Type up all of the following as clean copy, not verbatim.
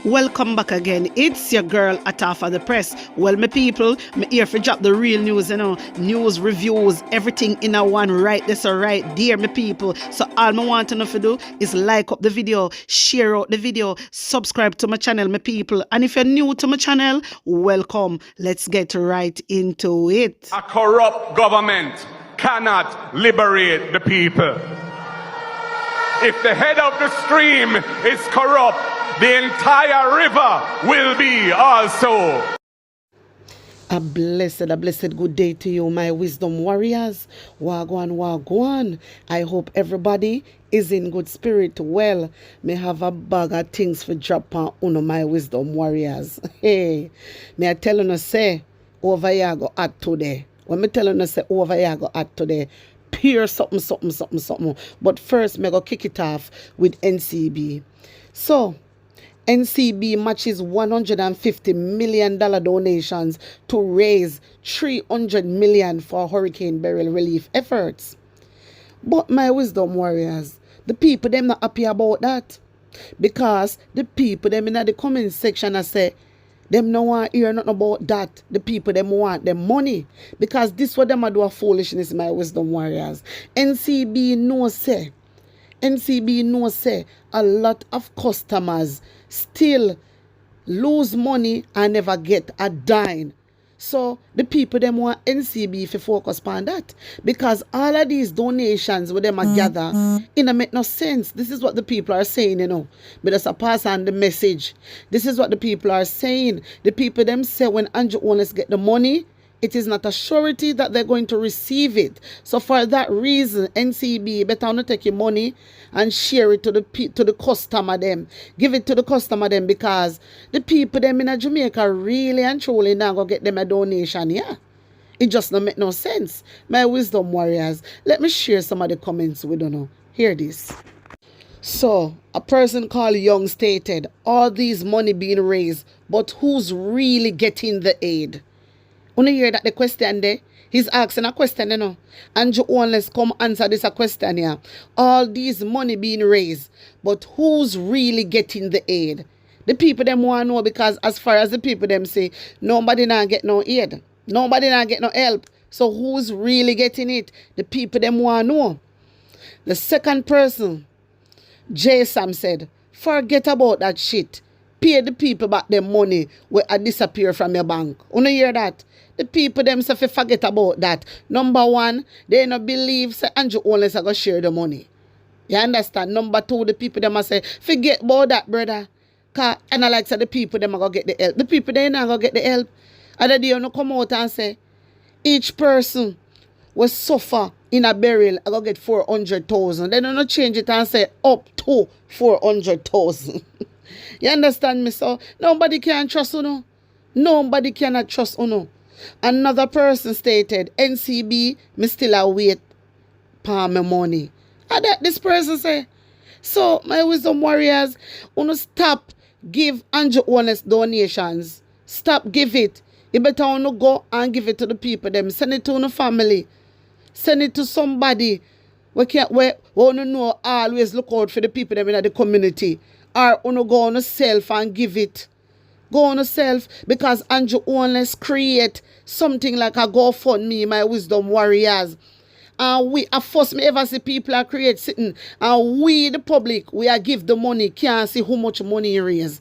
Welcome back again. It's your girl Atafa the Press. Well, my people, me here for drop the real news, news, reviews, everything in a one right this or right there, my people. So all I want to know to do is like up the video, share out the video, subscribe to my channel, my people. And if you're new to my channel, welcome. Let's get right into it. A corrupt government cannot liberate the people. If the head of the stream is corrupt, the entire river will be also. A blessed good day to you, my wisdom warriors. Wagwan, wagwan. I hope everybody is in good spirit. Well, may have a bag of things for drop on uno, my wisdom warriors. Hey, may I tell you say, over here go at today. When me tell you say, over here go at today, pure something. But first, me go kick it off with NCB. So, NCB matches $150 million donations to raise $300 million for hurricane burial relief efforts. But my wisdom warriors, the people them not happy about that. Because the people them in the comment section I say, them no want hear nothing about that. The people them want them money. Because this what them a do a foolishness, my wisdom warriors. NCB no say a lot of customers still lose money and never get a dime. So the people them want NCB to focus on that. Because all of these donations with them gather, it don't make no sense. This is what the people are saying, But just a pass on the message. This is what the people are saying. The people them say when Andrew Holness get the money, it is not a surety that they're going to receive it. So for that reason, NCB better not take your money and share it to the customer them. Give it to the customer them, because the people them in Jamaica really and truly now go get them a donation, yeah. It just don't make no sense. My wisdom warriors, let me share some of the comments we don't know. Hear this. So, a person called Young stated, all these money being raised, but who's really getting the aid? When you hear that the question there, he's asking a question, Andrew Holness come answer this a question here. All these money being raised, but who's really getting the aid? The people them want to know, because as far as the people them say, nobody not get no aid. Nobody not get no help. So who's really getting it? The people them want to know. The second person, Jesas said, forget about that shit. Pay the people back their money where I disappear from your bank. You hear that? The people themselves forget about that. Number one, they don't believe say Andrew Holness are going to share the money. You understand? Number two, the people them say, forget about that, brother. And I like say the people them are going to get the help. The people they not going to get the help. And then they come out and say, each person will suffer in a burial, I going to get 400,000. They don't change it and say up to 400,000. You understand me? So nobody can trust you. Nobody cannot trust you. Another person stated, NCB, me still await for my money. And that this person say, so my wisdom warriors, stop give Andrew Holness donations. Stop give it. You better go and give it to the people them. Send it to the family. Send it to somebody. We know always look out for the people them in the community. Or go on yourself and give it. Go on yourself, because Andrew Holness create something like a GoFundMe, my wisdom warriors. And we are first me ever see people are create sitting. And we, the public, we are give the money, can't see how much money he raise.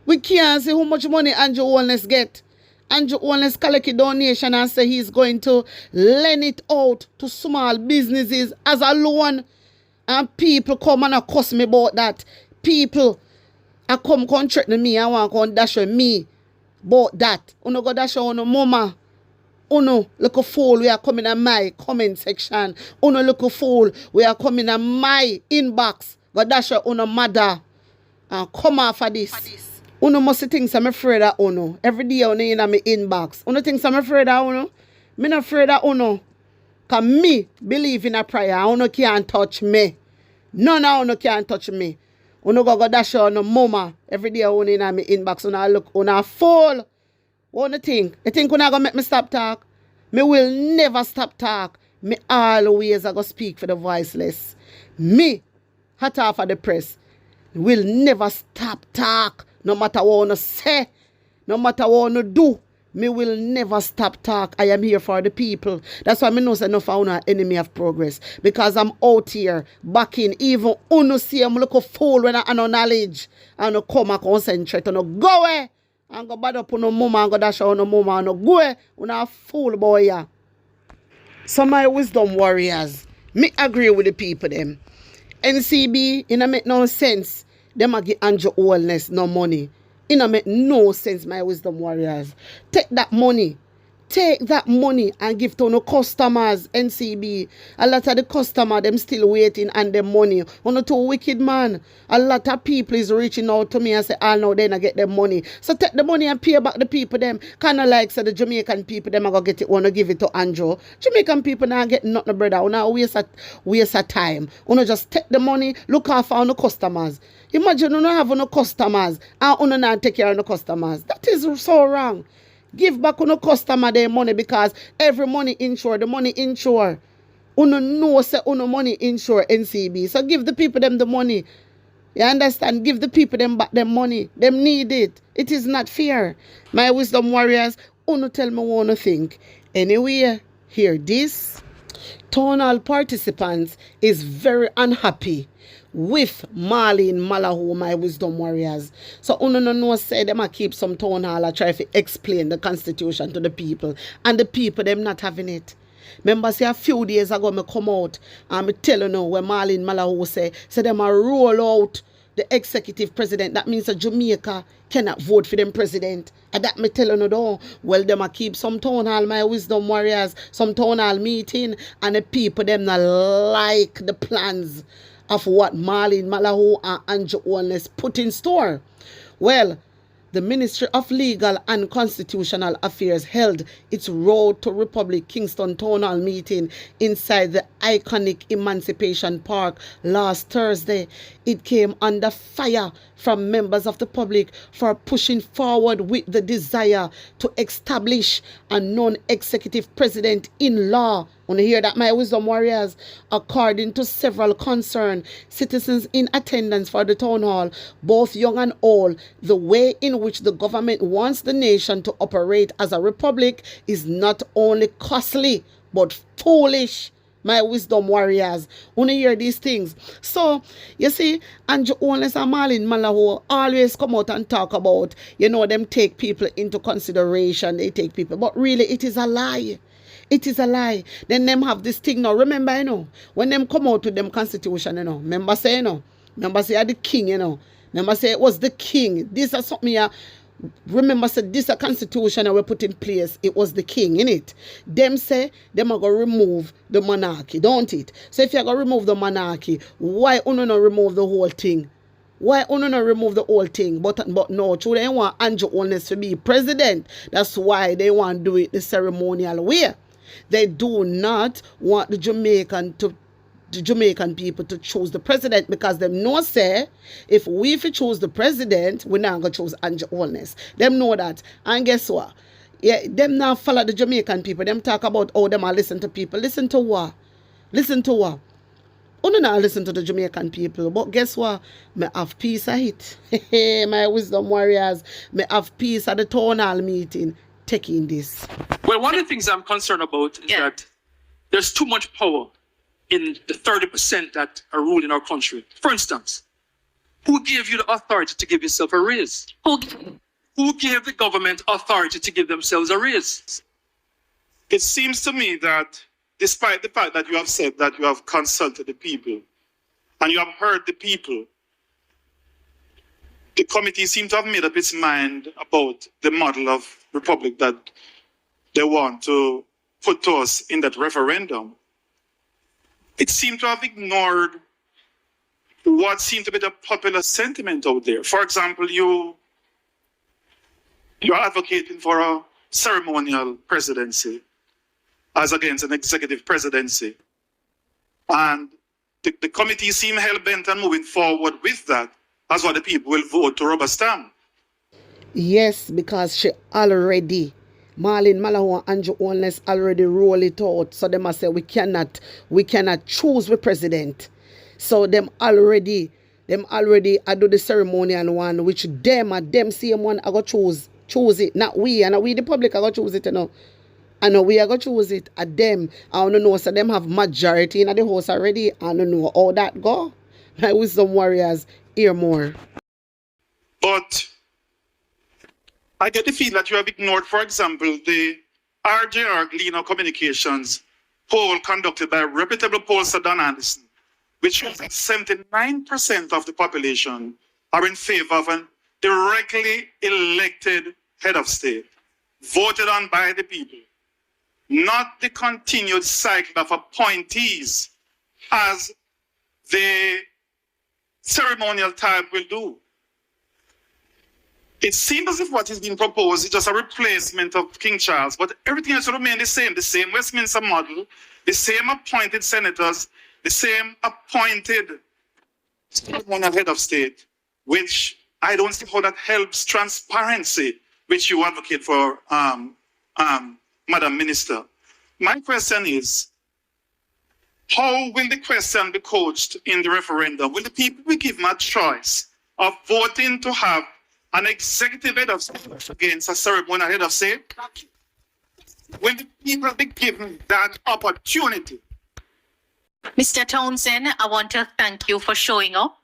We can't see how much money Andrew Holness get. Andrew Holness collect a donation and say he's going to lend it out to small businesses as a loan. And people come and accuse me about that. People I come contract me, I want to dash me about that. Uno go dash on mama. Uno look a fool, we are coming in my comment section. Uno look a fool, we are coming in my inbox. Go dash on mother. And come off of this. Uno must think I'm afraid of Uno. Every day uno in my inbox. Uno thinks I'm afraid of Uno. Me not afraid of Uno. Cause me believe in a prayer. Uno can't touch me. None of Uno can't touch me. Uno go dash on mama every day on in my inbox. Uno look on a fool. What you think? You think uno gonna make me stop talk? Me will never stop talk. Me always I go speak for the voiceless. Me, hot off of the press, will never stop talk. No matter what you say, no matter what you do, me will never stop talk. I am here for the people. That's why me know say no for an enemy of progress. Because I'm out here backing even uno see I'm look a fool when I know knowledge. And no come and concentrate and no go away. And go bad up on no mama and go dash on no mama and no go away. Una a fool boy yeah. So my wisdom warriors, me agree with the people them. NCB, it don't make no sense. Them a give Andrew Holness no money. It don't make no sense, my wisdom warriors. Take that money. Take that money and give to no customers, NCB. A lot of the customers, them still waiting on them money. On to wicked man. A lot of people is reaching out to me and say, oh no, they not get them money. So take the money and pay back the people them. Kind of like so the Jamaican people, them are going to get it, want to give it to Andrew. Jamaican people not get nothing, brother. You not waste of time. You just take the money, look after on the customers. Imagine you don't have no customers and you not take care of the customers. That is so wrong. Give back on the customer their money because every money insure, the money insure. Uno know say uno money insure NCB. So give the people them the money. You understand? Give the people them back their money. Them need it. It is not fair. My wisdom warriors, uno tell me what you think. Anyway, hear this. Town hall participants is very unhappy with Marlene Malahoo, my wisdom warriors. So uno no know say them a keep some town hall try to explain the constitution to the people. And the people them not having it. Remember say a few days ago me come out and me tell you now when Marlene Malahoo say them a roll out the executive president. That means that Jamaica cannot vote for them president. And that me tell you though, well them a keep some town hall, my wisdom warriors, some town hall meeting, and the people them not like the plans of what Marlene Malahoo and Andrew Holness put in store. Well, the Ministry of Legal and Constitutional Affairs held its Road to Republic Kingston Town Hall meeting inside the iconic Emancipation Park last Thursday. It came under fire from members of the public for pushing forward with the desire to establish a non-executive president in law. Want to hear that, my wisdom warriors? According to several concerned citizens in attendance for the town hall, both young and old, the way in which the government wants the nation to operate as a republic is not only costly but foolish. My wisdom warriors, want to hear these things. So, you see, Andrew Holness and Marlene Malahoo always come out and talk about, them take people into consideration. They take people. But really, it is a lie. It is a lie. Then them have this thing now. Remember, when them come out with them constitution, remember say, remember say the king, remember say it was the king. This is something remember say this a constitution that we put in place. It was the king, innit? Them say them are gonna remove the monarchy, don't it? So if you're gonna remove the monarchy, why uno not remove the whole thing? Why uno not remove the whole thing? But no, true, they want Andrew Holness to be president. That's why they want to do it the ceremonial way. They do not want the Jamaican people to choose the president because them know say if we choose the president, we're not gonna choose Andrew Holness. Them know that. And guess what? Yeah, them now follow the Jamaican people. Them talk about them are listen to people. Listen to what? Listen to what? Uno not listen to the Jamaican people, but guess what? Me have peace of it. My wisdom warriors, me have peace at the town hall meeting taking this. Well, one of the things I'm concerned about is that there's too much power in the 30% that are ruling our country. For instance, who gave you the authority to give yourself a raise? Who gave the government authority to give themselves a raise? It seems to me that despite the fact that you have said that you have consulted the people and you have heard the people, the committee seems to have made up its mind about the model of republic that they want to put to us in that referendum. It seemed to have ignored what seemed to be the popular sentiment out there. For example, you're advocating for a ceremonial presidency as against an executive presidency. And the committee seem hell-bent on moving forward with that. That's why the people will vote to rubber stamp. Yes, because she already, Marlene Malahoo and Andrew Holness already roll it out. So they must say we cannot choose the president. So them already Them already I do the ceremonial one, which them same one I go choose it. Not we, and we the public I go choose it, you know. I know we are going to choose it at them. I don't know, so them have majority in the house already. I don't know how that go. My wisdom warriors, hear more. But I get the feel that you have ignored, for example, the RJR Gleaner Communications poll conducted by reputable pollster Don Anderson, which shows that 79% of the population are in favor of a directly elected head of state, voted on by the people, not the continued cycle of appointees as the ceremonial type will do. It seems as if what is being proposed is just a replacement of King Charles, but everything else will remain the same Westminster model, the same appointed senators, the same appointed ceremonial head of state, which I don't see how that helps transparency, which you advocate for, Madam Minister. My question is, how will the question be coached in the referendum? Will the people be given a choice of voting to have an executive head of state against a ceremonial head of state? Will the people be given that opportunity? Mr. Townsend, I want to thank you for showing up.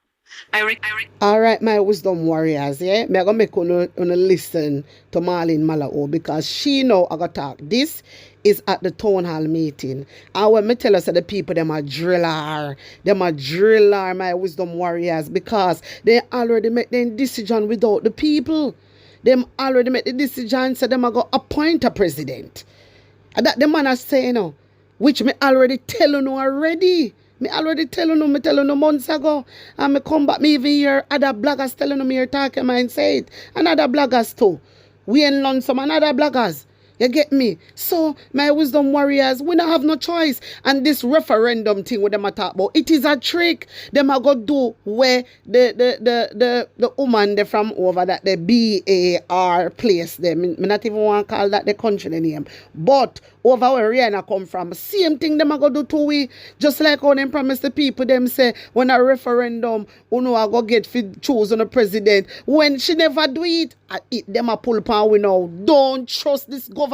All right, my wisdom warriors, yeah? Me gonna make una listen to Marlene Malao because she know I gotta talk. This is at the town hall meeting. And when me tell us that the people, them a driller, my wisdom warriors, because they already make their decision without the people. Them already make the decision, so them a go appoint a president. And that the man is saying, you know, which me already tell you already. Me tell you months ago. And me come back, me even hear other bloggers telling me you're talking, man, say it. And other bloggers too. We ain't learn some another bloggers. You get me? So, my wisdom warriors, we don't have no choice. And this referendum thing with them a talk about, it is a trick. Them a go do where the woman they from over that the BAR place them. Me not even want to call that the country name. But over where Rihanna come from, same thing them a go do to we. Just like how them promise the people, them say, when a referendum, you know, I go get for choose on a president. When she never do it, them a pull pan we now. Don't trust this government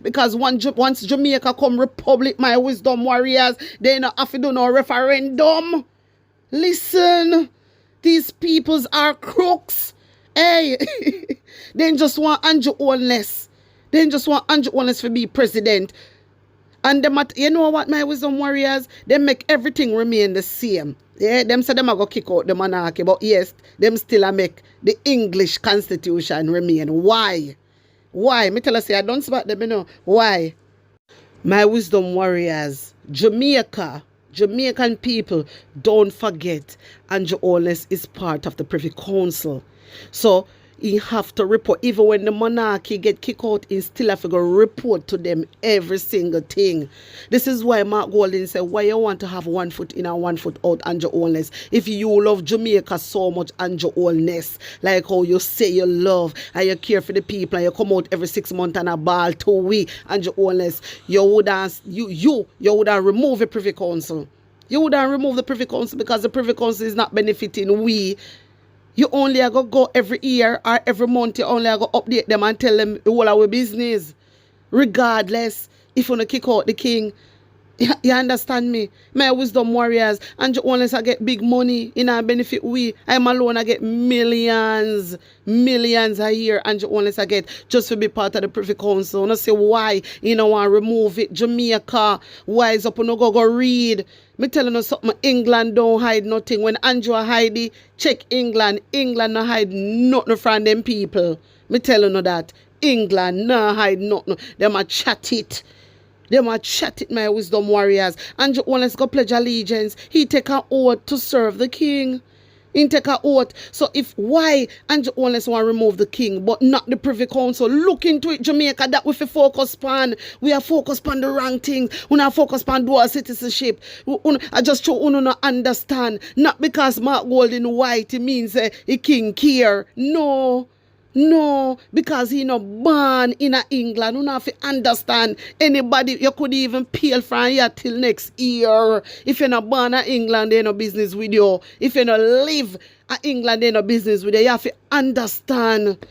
because once Jamaica come republic, my wisdom warriors, they not have to do no referendum. Listen, these peoples are crooks. Hey, they just want Andrew Holness. They just want Andrew Holness to be president. And them you know what, my wisdom warriors, they make everything remain the same. Yeah, them say them are going to kick out the monarchy, but yes, them still a make the English constitution remain. Why? Why? Me tell us, I don't spot them, you know. Why? My wisdom warriors, Jamaican people, don't forget Andrew Holness is part of the Privy Council. So, he have to report. Even when the monarchy get kicked out, he still have to go report to them every single thing. This is why Mark Golding said, why you want to have 1 foot in and 1 foot out, Andrew Holness? If you love Jamaica so much, Andrew Holness, like how you say you love and you care for the people and you come out every 6 months and a ball to we, Andrew Holness, you would have remove the Privy Council. You would have remove the Privy Council because the Privy Council is not benefiting we. You only are going to go every year or every month. You only are going to update them and tell them all our business. Regardless, if you want to kick out the king. You understand me? My wisdom warriors. And you only get big money in our benefit. I'm alone. I get millions a year. And you only get just to be part of the Privy Council. And I say why you don't want to remove it. Jamaica, wise up and go read. Me telling you something, England don't hide nothing. When Andrew hide it, check England. England no hide nothing from them people. Me telling you that. England no hide nothing. Them a chat it. Them a chat it, my wisdom warriors. Andrew Holness go pledge allegiance. He take an oath to serve the king. He take an oath. So if why Andrew Holness want to remove the king but not the Privy Council, look into it, Jamaica, that we focus on. We are focused on the wrong things. We are focused on dual citizenship. I just show you not understand. Not because Mark Golding white, it means a king care. No. No, because he no born in a England. You know have to understand anybody you could even peel from here till next year. If you're not born in England, they no business with you. If you no live in England, they no business with you. You have to understand.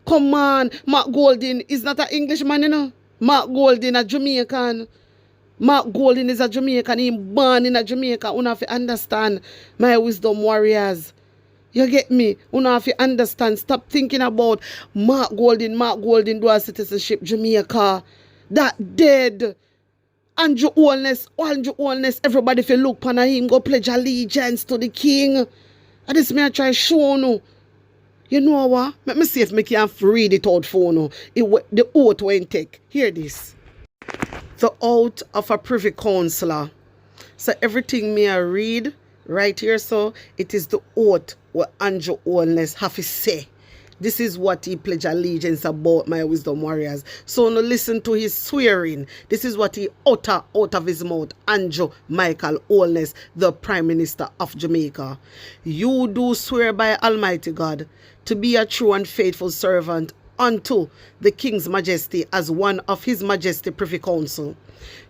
Come on, Mark Golding is not an Englishman, you know. Mark Golding a Jamaican. Mark Golding is a Jamaican. He born in a Jamaica. You have to understand, my wisdom warriors. You get me? You have to understand. Stop thinking about Mark Golding dual citizenship Jamaica. That dead. Andrew Holness, everybody if you look upon him, go pledge allegiance to the king. And this me I try show you. You know what? Let me see if I can read it out for you. The oath won't take. Hear this. The oath of a privy councillor. So everything me I read right here, so it is the oath what Andrew Holness have to say. This is what he pledge allegiance about, my wisdom warriors. So now listen to his swearing. This is what he utter out of his mouth. Andrew Michael Holness, the Prime Minister of Jamaica. You do swear by Almighty God to be a true and faithful servant unto the King's Majesty as one of His Majesty Privy Council.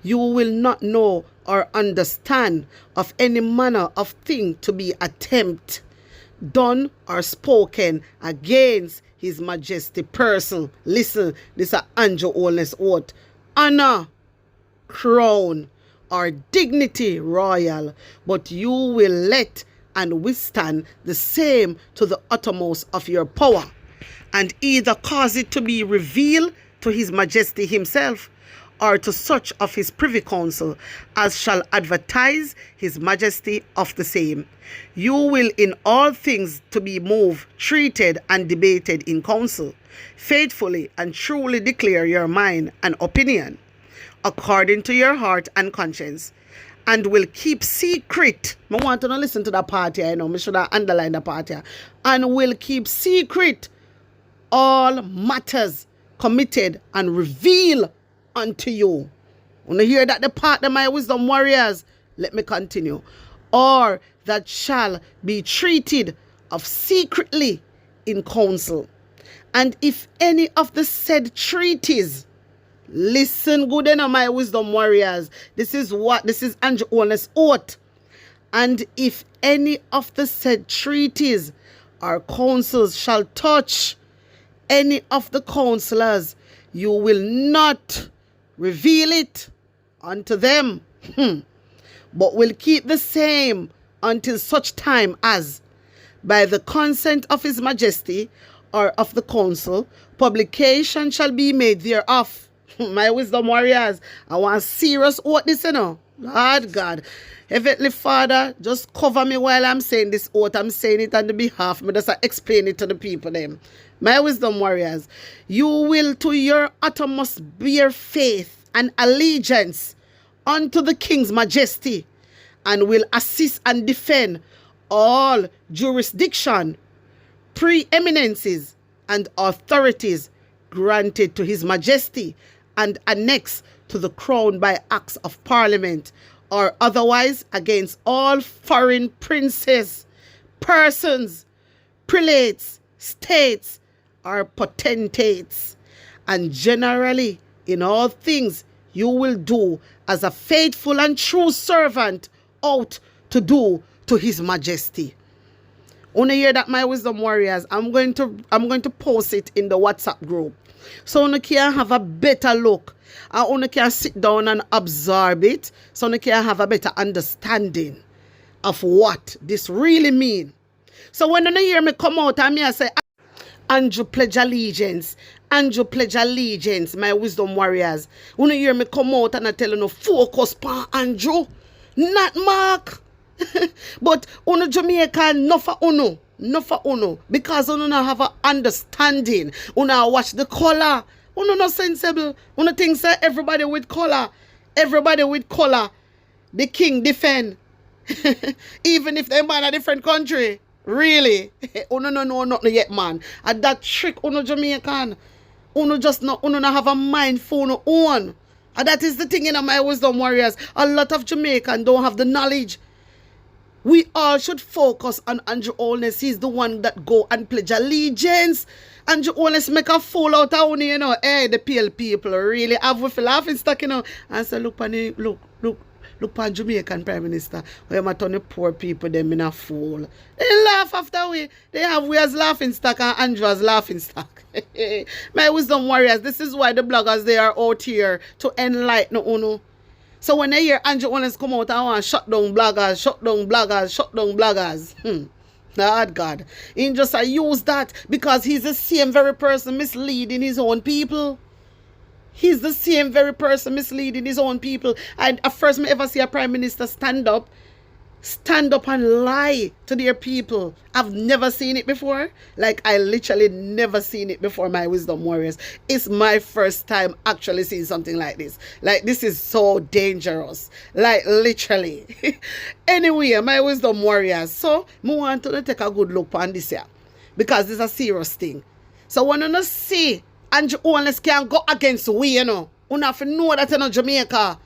You will not know or understand of any manner of thing to be attempt done or spoken against His Majesty person. Listen, this is Andrew Holness oath. Honor, crown, or dignity royal, but you will let and withstand the same to the uttermost of your power, and either cause it to be revealed to His Majesty himself, or to such of his privy council as shall advertise His Majesty of the same. You will in all things to be moved, treated, and debated in council, faithfully and truly declare your mind and opinion, according to your heart and conscience, and will keep secret. I want to listen to that part here, I should have underlined the part here. And will keep secret all matters committed and reveal unto you. When you hear that the part of my wisdom warriors, let me continue. Or that shall be treated of secretly in council. And if any of the said treaties, listen good enough, my wisdom warriors. This is Andrew Holness' oath. And if any of the said treaties or councils shall touch any of the councillors, you will not reveal it unto them, but will keep the same until such time as, by the consent of His Majesty or of the council, publication shall be made thereof. My wisdom warriors, I want serious oath this, you know. Lord God, Heavenly Father, just cover me while I'm saying this oath. I'm saying it on the behalf. Me just explain it to the people them. My wisdom warriors, you will to your uttermost bear faith and allegiance unto the King's Majesty, and will assist and defend all jurisdiction, preeminences, and authorities granted to His Majesty and annexed to the crown by acts of Parliament, or otherwise against all foreign princes, persons, prelates, states, or potentates. And generally, in all things, you will do as a faithful and true servant ought to do to His Majesty. When you hear that, my wisdom warriors, I'm going to post it in the WhatsApp group, so you can have a better look, and you can sit down and absorb it, so you can have a better understanding of what this really means. So when you hear me come out and me I say, Andrew pledge allegiance, my wisdom warriors, when you hear me come out and I tell you, focus on Andrew, not Mark. But uno Jamaican, no for uno, because uno not have an understanding. Uno watch the color. Uno not sensible. Uno think say everybody with color, the king defend. Even if they're in a different country. Really? Uno no know nothing yet, man. And that trick uno Jamaican. Uno not have a mind for uno own. And that is the thing in my wisdom warriors. A lot of Jamaican don't have the knowledge. We all should focus on Andrew Holness. He's the one that go and pledge allegiance And you always make a fool out of only, you know. Hey, the pale people really have with laughing stock, you know. And say, look, pan Jamaican Prime Minister. We have turn the poor people them in a fool. They laugh after we. They have we as laughing stock and Andrew as laughing stock. My wisdom warriors, this is why the bloggers they are out here to enlighten uno. So when they hear Andrew Holness come out and want shut down bloggers, shut down bloggers, shut down bloggers. Lord God. He just use that because he's the same very person misleading his own people. He's the same very person misleading his own people. And at first me ever see a prime minister stand up and lie to their people. I've never seen it before. Like I literally never seen it before, my wisdom warriors. It's my first time actually seeing something like this. Like this is so dangerous. Like literally. Anyway, my wisdom warriors. So I want to take a good look on this here. Because this is a serious thing. So when you see Andrew Holness can go against we, you know. You have to know that in Jamaica.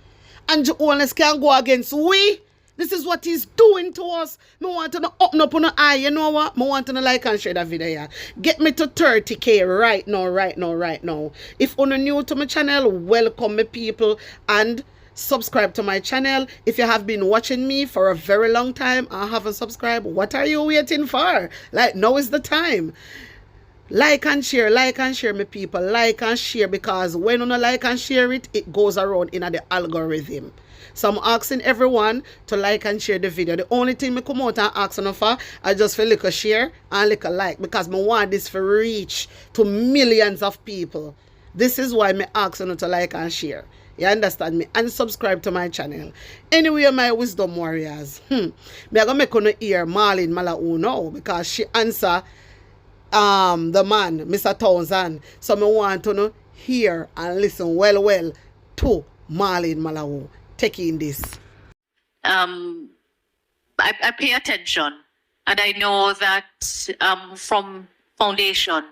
Andrew Holness can go against we. This is what he's doing to us. I want to open up on the eye. You know what? I want to like and share that video here. Get me to 30K right now. If you're new to my channel, welcome me people and subscribe to my channel. If you have been watching me for a very long time and haven't subscribed, what are you waiting for? Like now is the time. Like and share, my people. Like and share because when you like and share it, it goes around in the algorithm. So I'm asking everyone to like and share the video. The only thing I come out and ask for I just feel like a share and like a like because I want this to reach to millions of people. This is why I'm asking you to like and share. You understand me? And subscribe to my channel. Anyway, my wisdom warriors. I'm going to make you hear Marlene Malauulu now because she answer the man, Mr. Townsend. So I want to hear and listen well to Marlene Malauulu. Taking this. I pay attention, and I know that from Foundation,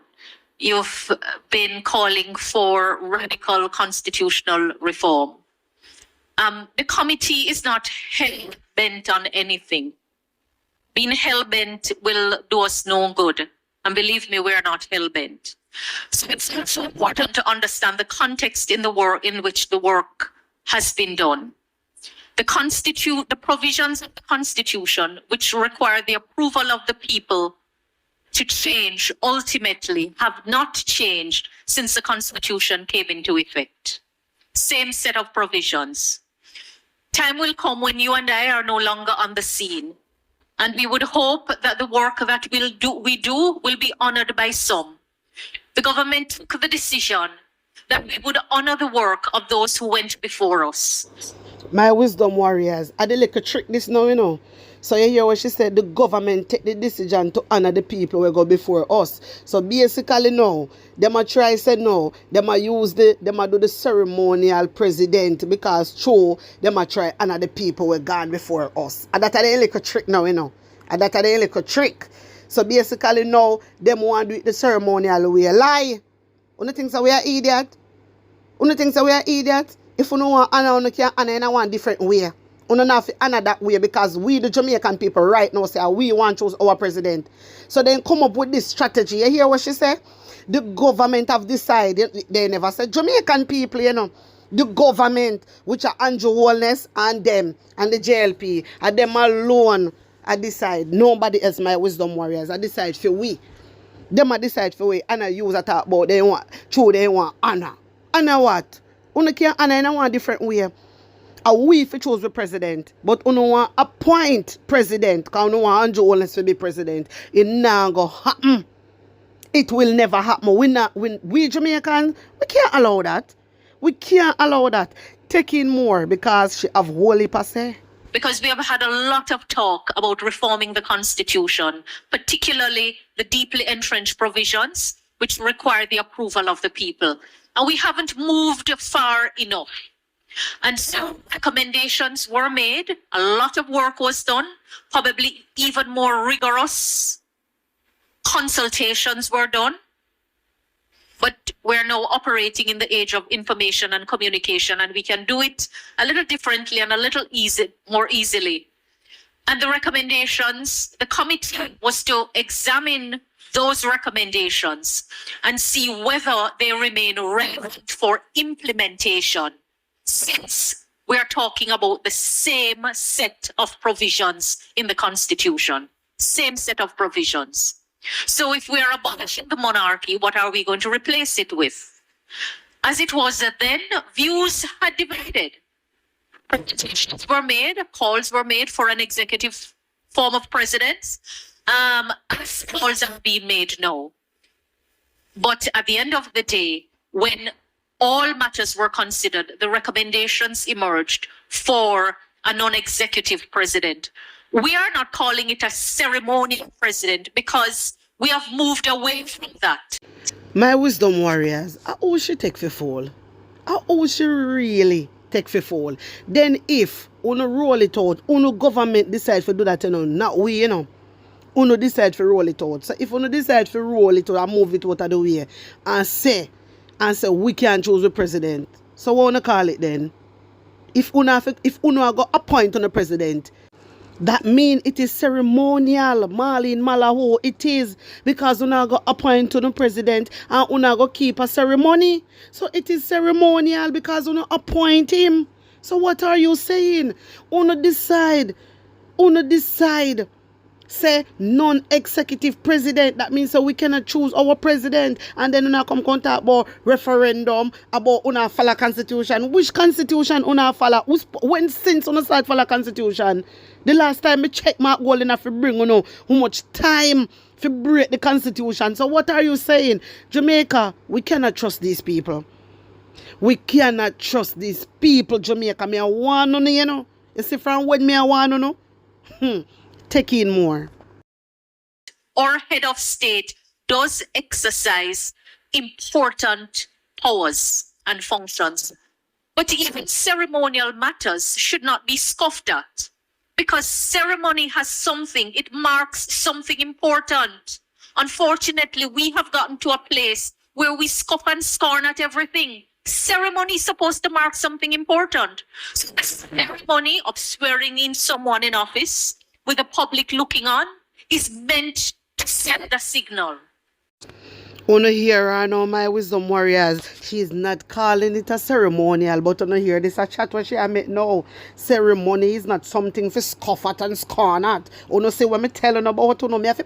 you've been calling for radical constitutional reform. The committee is not hell-bent on anything. Being hell-bent will do us no good. And believe me, we're not hell-bent. So it's also important to understand the context in which the work has been done. The provisions of the Constitution, which require the approval of the people to change, ultimately have not changed since the Constitution came into effect. Same set of provisions. Time will come when you and I are no longer on the scene, and we would hope that the work that we do will be honored by some. The government took the decision that we would honor the work of those who went before us. My wisdom warriors, I did like a trick this now, you know. So you hear what she said, the government take the decision to honor the people who go before us. So basically no, them a try say no, them a do the ceremonial president because true, them a try honor the people who gone before us. And that a like a trick now, you know. And that a like a trick. So basically no, them want to do it the ceremonial way. Lie. You think so we are idiot? You think so we are idiot? If you don't want honor, you can honor in a one different way. You don't have to honor that way because we, the Jamaican people, right now say we want to choose our president. So then come up with this strategy. You hear what she said? The government have decided, they never said Jamaican people, you know. The government, which are Andrew Holness and them, and the JLP, and them alone, I decide. Nobody else, my wisdom warriors, I decide for we. Them I decide for we, and I use a talk about they want honor. Honor what? You can't honor in a one different way. We if choose the president, but you want appoint president, because you want Andrew Holness to be president. It not go happen. It will never happen. We Jamaicans, we can't allow that. We can't allow that. Take in more because she have wholly passe. Because we have had a lot of talk about reforming the Constitution, particularly the deeply entrenched provisions, which require the approval of the people. And we haven't moved far enough. And so recommendations were made. A lot of work was done. Probably even more rigorous consultations were done. But we're now operating in the age of information and communication, and we can do it a little differently and a little more easily. And the recommendations, the committee was to examine those recommendations and see whether they remain relevant for implementation, since we are talking about the same set of provisions in the Constitution. Same set of provisions. So if we are abolishing the monarchy, what are we going to replace it with? As it was then, views had divided. Presentations were made, calls were made for an executive form of presidents, as calls have been made now. But at the end of the day, when all matters were considered, the recommendations emerged for a non-executive president. We are not calling it a ceremonial president because we have moved away from that. My wisdom warriors, how she take for fall? How she really take for fall? Then if uno roll it out, uno government decide to do that, not we, uno decide to roll it out. So if uno decide to roll it out and move it out of the way and say we can't choose the president, so what uno call it then? If uno go appoint on the president, that mean it is ceremonial. Marlene Malaho, it is, because uno go appoint to the president and uno go keep a ceremony. So it is ceremonial because uno appoint him. So what are you saying? Uno decide, say non-executive president. That means so we cannot choose our president, and then uno come contact about referendum, about una follow constitution. Which constitution una follow? When since una start follow constitution? The last time I check Mark Golden to bring how much time to break the constitution. So what are you saying? Jamaica, we cannot trust these people. We cannot trust these people, Jamaica. Me I want to know, You see from when me I want to know? Take in more. Our head of state does exercise important powers and functions. But even ceremonial matters should not be scoffed at. Because ceremony has something, it marks something important. Unfortunately, we have gotten to a place where we scoff and scorn at everything. Ceremony is supposed to mark something important. So the ceremony of swearing in someone in office with the public looking on is meant to send a signal. Uno hear her now, my wisdom warriors. She's not calling it a ceremonial, but uno hear this a chat what she a make now. Ceremony is not something for scoff at and scorn at. Uno say when me tell you about me have to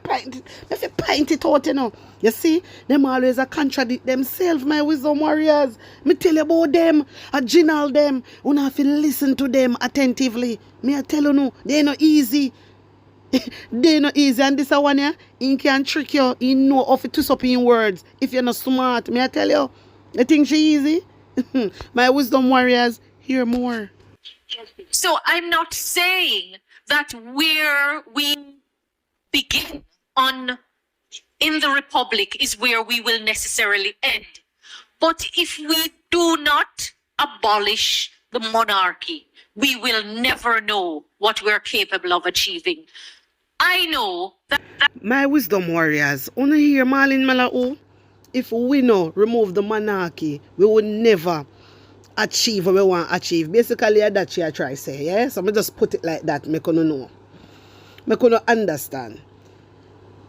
paint it out, You see, them always a contradict themselves, my wisdom warriors. Me tell you about them, I journal them. Uno have to listen to them attentively. Me I tell you no, they no easy. They not easy, and this one here, he can trick you, he know how to twist up in words. If you're not smart, may I tell you, you think she easy? My wisdom warriors, hear more. So I'm not saying that where we begin in the Republic is where we will necessarily end. But if we do not abolish the monarchy, we will never know what we're capable of achieving. I know that my wisdom warriors, wanna hear Marlene Malao? If we know remove the monarchy, we will never achieve what we want to achieve. Basically, that's what I try to say, yeah? So I just put it like that, make you know. Make you understand.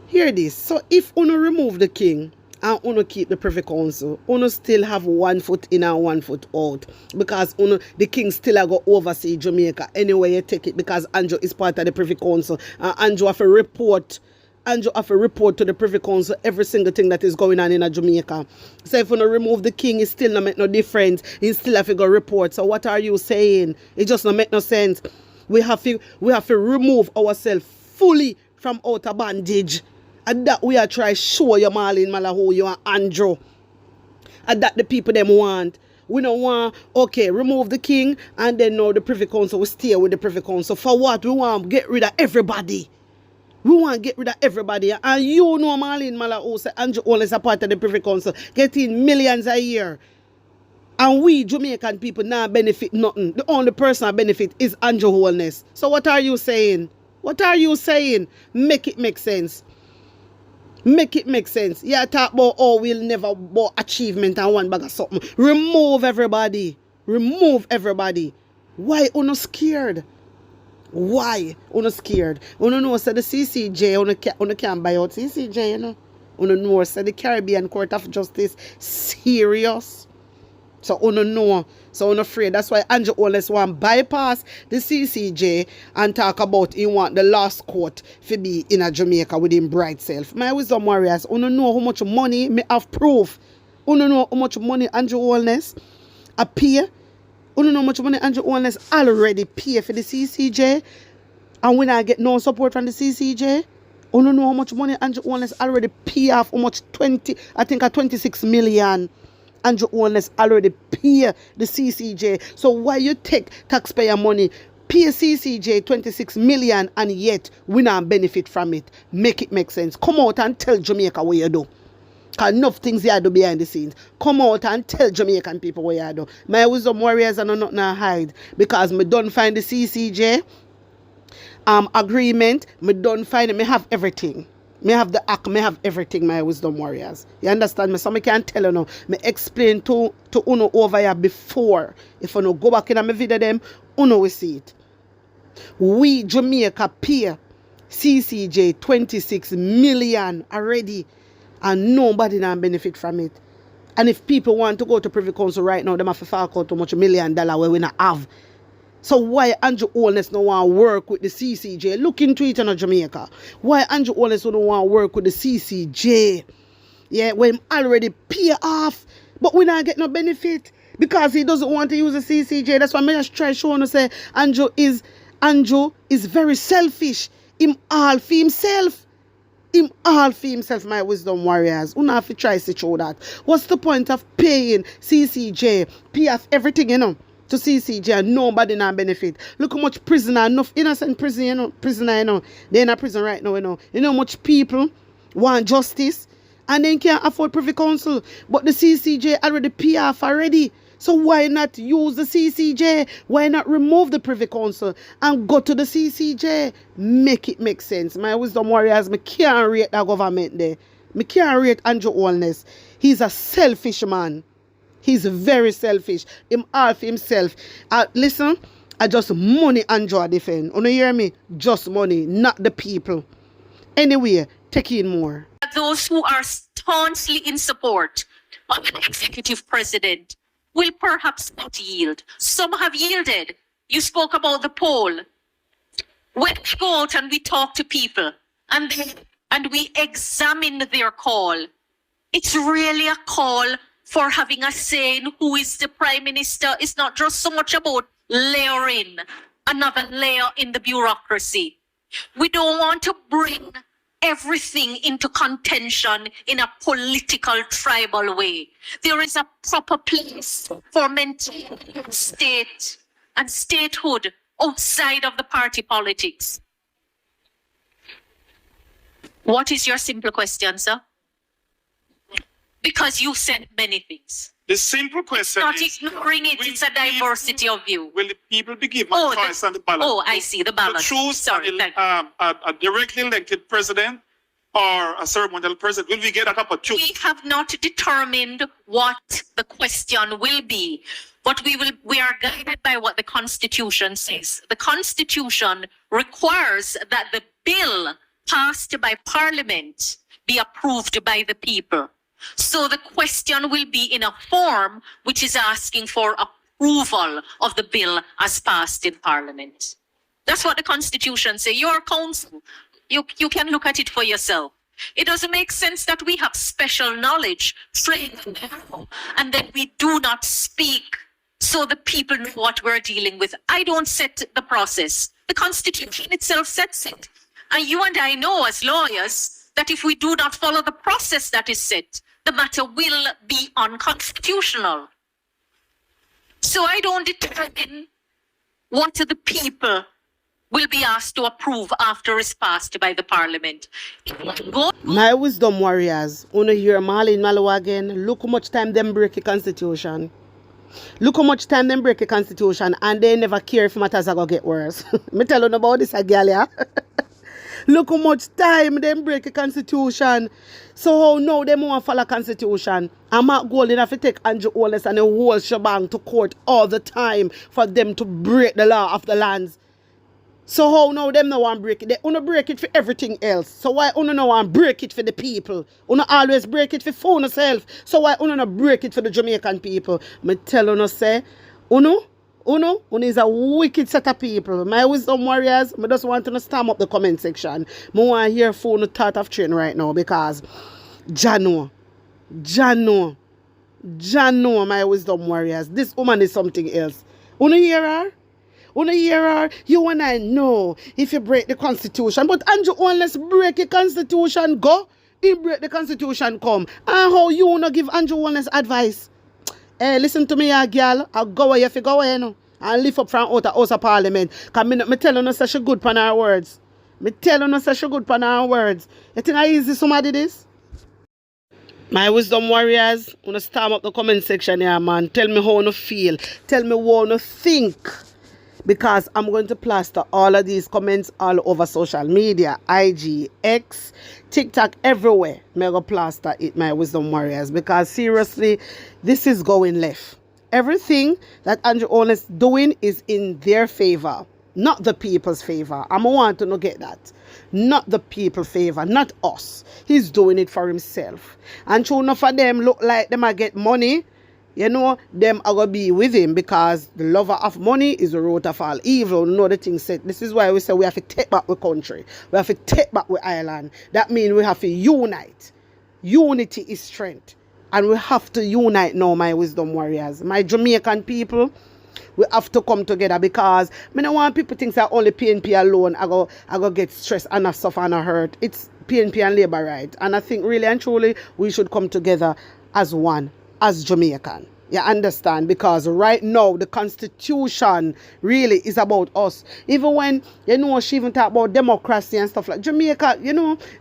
Hear this. So if you remove the king and you keep the Privy Council, you still have 1 foot in and 1 foot out, because the king still go oversee Jamaica anyway you take it, because Andrew is part of the Privy Council, and Andrew have to report to the Privy Council every single thing that is going on in Jamaica. So if you remove the king, it still not make no difference. He still have to go report. So what are you saying? It just not make no sense. We have to remove ourselves fully from outer bondage. And that we are trying to show you, Marlene Malaho, you and Andrew. And that the people them want. We don't want, okay, remove the king, and then now the Privy Council will stay with the Privy Council. For what? We want to get rid of everybody. We want to get rid of everybody. And you know, Marlene Malaho, say Andrew Holness a part of the Privy Council, getting millions a year. And we Jamaican people now benefit nothing. The only person that benefit is Andrew Holness. So what are you saying? What are you saying? Make it make sense. Make it make sense. Yeah, talk about we'll never about achievement and one bag of something. Remove everybody. Remove everybody. Why uno scared? Why uno scared? Uno know so the CCJ uno can't buy out CCJ, Uno know say the Caribbean Court of Justice serious. So uno know. So uno afraid. That's why Andrew Holness want bypass the CCJ and talk about he want the last court to be in a Jamaica with him bright self. My wisdom warriors, uno know how much money me have proof. Uno know how much money Andrew Holness appear. Uno know how much money Andrew Holness already pay for the CCJ. And when I get no support from the CCJ, uno know how much money Andrew Holness already pay off how much 26 million. Andrew Holness already pay the CCJ. So why you take taxpayer money, pay CCJ 26 million and yet we not benefit from it? Make it make sense. Come out and tell Jamaica what you do. Because enough things you do behind the scenes. Come out and tell Jamaican people what you do. My wisdom warriors are not hide. Because me don't find the CCJ agreement. Me don't find it. Me have everything. Me have the act, me have everything, my wisdom warriors. You understand me? So me can't tell you now. Me explain to Uno over here before. If Uno go back in and me video them, Uno will see it. We Jamaica pay CCJ 26 million already and nobody not benefit from it. And if people want to go to Privy Council right now, they have to fork out too much $1 million where we not have. So why Andrew Holness don't want to work with the CCJ? Look into it in Jamaica. Why Andrew Holness don't want to work with the CCJ? Yeah, when him already pay off, but we not get no benefit because he doesn't want to use the CCJ. That's why I just try showing to say Andrew is very selfish. Him all for himself. Him all for himself, my wisdom warriors. You have to try to show that. What's the point of paying CCJ? Pay off everything, to CCJ and nobody not benefit. Look how much prisoner, enough innocent prisoner, they're in a prison right now, You know how much people want justice and then can't afford Privy Council. But the CCJ already pay off already. So why not use the CCJ? Why not remove the Privy Council and go to the CCJ? Make it make sense. My wisdom warriors, me can't rate that government there. Me can't rate Andrew Holness. He's a selfish man. He's very selfish. Him all for himself. Listen, I just money Andrew defend. You hear me? Just money, not the people. Anyway, take in more. Those who are staunchly in support of an executive president will perhaps not yield. Some have yielded. You spoke about the poll. When we go out and we talk to people and we examine their call, it's really a call for having a say in who is the prime minister. It's not just so much about layering another layer in the bureaucracy. We don't want to bring everything into contention in a political, tribal way. There is a proper place for maintaining state and statehood outside of the party politics. What is your simple question, sir? Because you said many things. The simple question Not is... ignoring it, it's a diversity of view. Will the people be given a choice on the ballot? Oh, I see, the ballot. To choose Sorry, a directly elected president or a ceremonial president? Will we get a couple of choice? We have not determined what the question will be, but we are guided by what the Constitution says. The Constitution requires that the bill passed by Parliament be approved by the people. So the question will be in a form which is asking for approval of the bill as passed in Parliament. That's what the Constitution says. Your council, you can look at it for yourself. It doesn't make sense that we have special knowledge, training, and then we do not speak so the people know what we're dealing with. I don't set the process. The Constitution itself sets it. And you and I know as lawyers that if we do not follow the process that is set, the matter will be unconstitutional. So I don't determine what the people will be asked to approve after it's passed by the Parliament. My wisdom warriors, wanna hear Marlene Malo again? Look how much time them break the Constitution. Look how much time them break the Constitution and they never care if matters are going to get worse. Me tell you about this again, yeah? Look how much time them break the Constitution. So now they want to follow Constitution. And Mark Golding have to take Andrew Holness and the whole shebang to court all the time for them to break the law of the lands. So how now them no want break it? They wanna break it for everything else. So why wanna no want break it for the people? Wanna always break it for phone yourself. So why wanna no break it for the Jamaican people? Me tell you say, Uno is a wicked set of people. My wisdom warriors, I just want to stamp up the comment section. I want to hear phone thought of train right now because Jano, my wisdom warriors. This woman is something else. Uno hear her? You and I know if you break the constitution. But Andrew Holness break the constitution, go. He break the constitution, come. And how you wanna give Andrew Holness advice? Hey, listen to me, girl. I'll go away if you go away, no. I'll lift up from out of House of Parliament. Because me tell you no such a good pan our words. You think I easy somebody this? My wisdom warriors, wanna storm up the comment section here, man. Tell me how you feel. Tell me what you think. Because I'm going to plaster all of these comments all over social media, IG, X, TikTok, everywhere. I'm going to plaster it, my wisdom warriors. Because seriously, this is going left. Everything that Andrew Holness doing is in their favor, not the people's favor. I want to not get that. Not the people's favor, not us. He's doing it for himself. And true enough for them look like them I get money. You know, them are going to be with him because the lover of money is the root of all evil. You know the thing said. This is why we say we have to take back the country. We have to take back the island. That means we have to unite. Unity is strength. And we have to unite now, my wisdom warriors. My Jamaican people, we have to come together because I don't want people to think that only PNP alone I go get stressed and I suffer and I hurt. It's PNP and Labour right. And I think really and truly we should come together as one. As Jamaican, you understand? Because right now the constitution really is about us. Even when she even talk about democracy and stuff like Jamaica,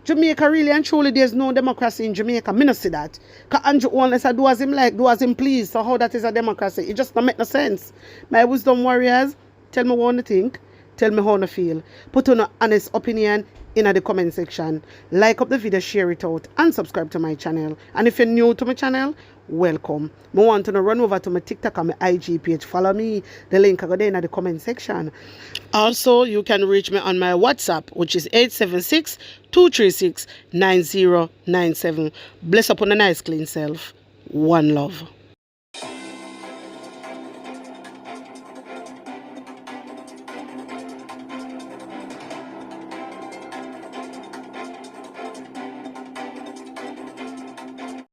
Jamaica really and truly there's no democracy in Jamaica. Me not see that. Cause Andrew Holness do as him like, do as him please. So how that is a democracy? It just don't make no sense. My wisdom warriors, tell me what you think. Tell me how you feel. Put on an honest opinion in the comment section. Like up the video, share it out, and subscribe to my channel. And if you're new to my channel, welcome. I want to run over to my TikTok and my IG page. Follow me. The link I got there in the comment section. Also, you can reach me on my WhatsApp, which is 876-236-9097. Bless upon a nice clean self. One love.